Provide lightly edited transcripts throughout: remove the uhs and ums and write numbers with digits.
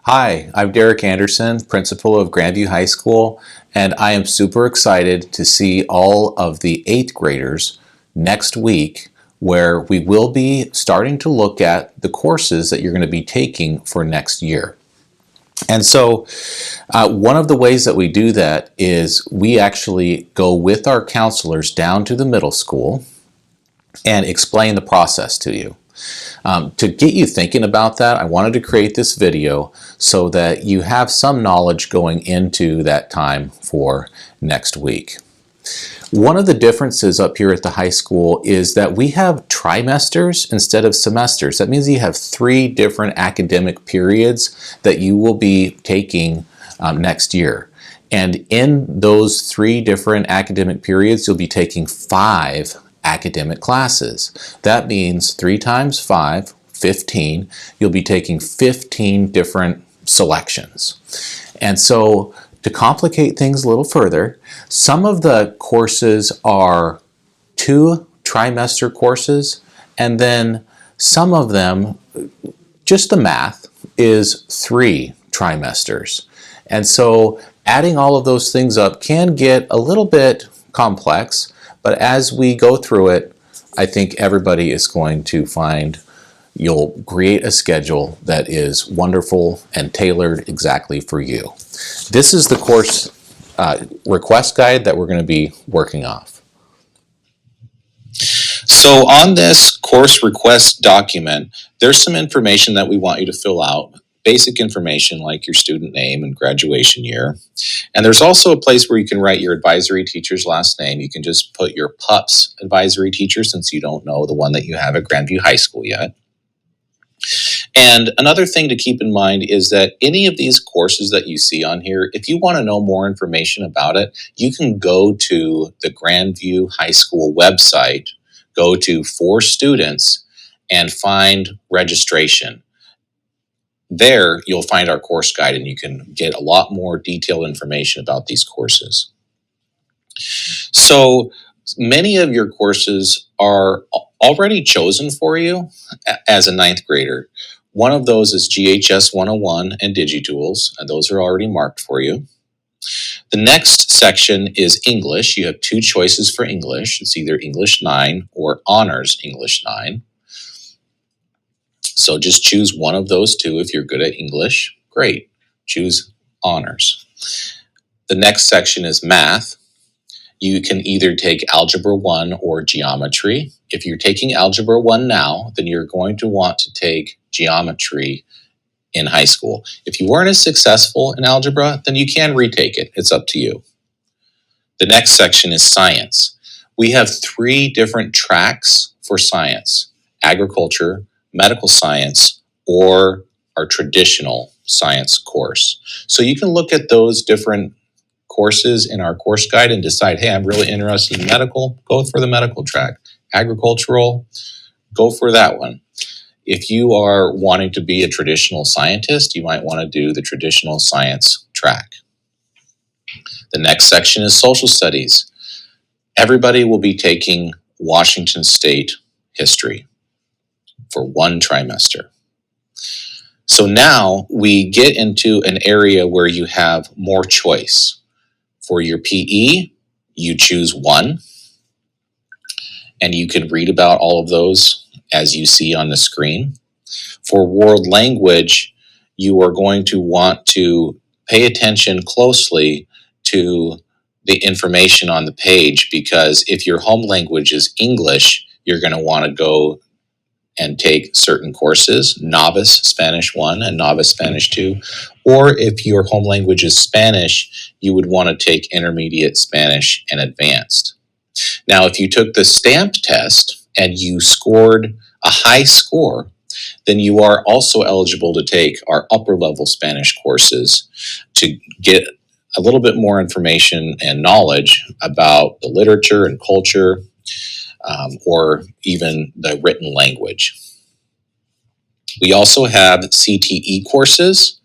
Hi, I'm Derek Anderson, principal of Grandview High School, and I am super excited to see all of the 8th graders next week, where we will be starting to look at the courses that you're going to be taking for next year. And so one of the ways that we do that is we actually go with our counselors down to the middle school and explain the process to you. To get you thinking about that, I wanted to create this video so that you have some knowledge going into that time for next week. One of the differences up here at the high school is that we have trimesters instead of semesters. That means you have 3 different academic periods that you will be taking next year. And in those 3 different academic periods, you'll be taking 5 academic classes. That means 3 times 5, 15. You'll be taking 15 different selections. And so to complicate things a little further, some of the courses are 2 trimester courses, and then some of them, just the math, is 3 trimesters. And so adding all of those things up can get a little bit complex, but as we go through it, I think everybody is going to find you'll create a schedule that is wonderful and tailored exactly for you. This is the course request guide that we're going to be working off. So on this course request document, there's some information that we want you to fill out. Basic information like your student name and graduation year. And there's also a place where you can write your advisory teacher's last name. You can just put your PUP's advisory teacher since you don't know the one that you have at Grandview High School yet. And another thing to keep in mind is that any of these courses that you see on here, if you want to know more information about it, you can go to the Grandview High School website, go to For Students, and find registration. There, you'll find our course guide and you can get a lot more detailed information about these courses. So many of your courses are already chosen for you as a 9th grader. One of those is GHS 101 and DigiTools, and those are already marked for you. The next section is English. You have 2 choices for English. It's either English 9 or Honors English 9. So just choose one of those 2. If you're good at English, great. Choose Honors. The next section is Math. You can either take Algebra 1 or Geometry. If you're taking Algebra 1 now, then you're going to want to take Geometry in high school. If you weren't as successful in Algebra, then you can retake it. It's up to you. The next section is Science. We have 3 different tracks for science: Agriculture, Medical Science, or our traditional science course. So you can look at those different courses in our course guide and decide, hey, I'm really interested in medical, go for the medical track. Agricultural, go for that one. If you are wanting to be a traditional scientist, you might want to do the traditional science track. The next section is Social Studies. Everybody will be taking Washington State history for 1 trimester. So now we get into an area where you have more choice. For your PE, you choose 1, and you can read about all of those as you see on the screen. For world language, you are going to want to pay attention closely to the information on the page, because if your home language is English, you're going to want to go and take certain courses, Novice Spanish 1 and Novice Spanish 2. Or if your home language is Spanish, you would want to take Intermediate Spanish and Advanced. Now, if you took the stamp test and you scored a high score, then you are also eligible to take our upper level Spanish courses to get a little bit more information and knowledge about the literature and culture, or even the written language. We also have CTE courses,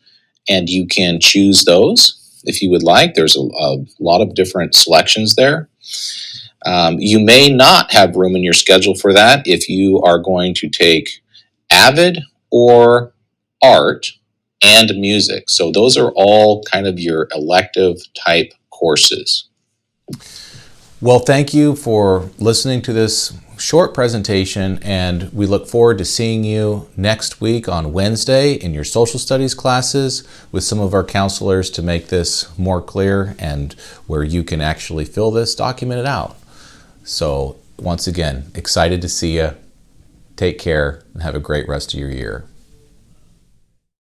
and you can choose those if you would like. There's a lot of different selections there. You may not have room in your schedule for that if you are going to take Avid or Art, and music. So those are all kind of your elective type courses. Well, thank you for listening to this short presentation, and we look forward to seeing you next week on Wednesday in your social studies classes with some of our counselors to make this more clear and where you can actually fill this, document it out. So once again, excited to see you. Take care and have a great rest of your year.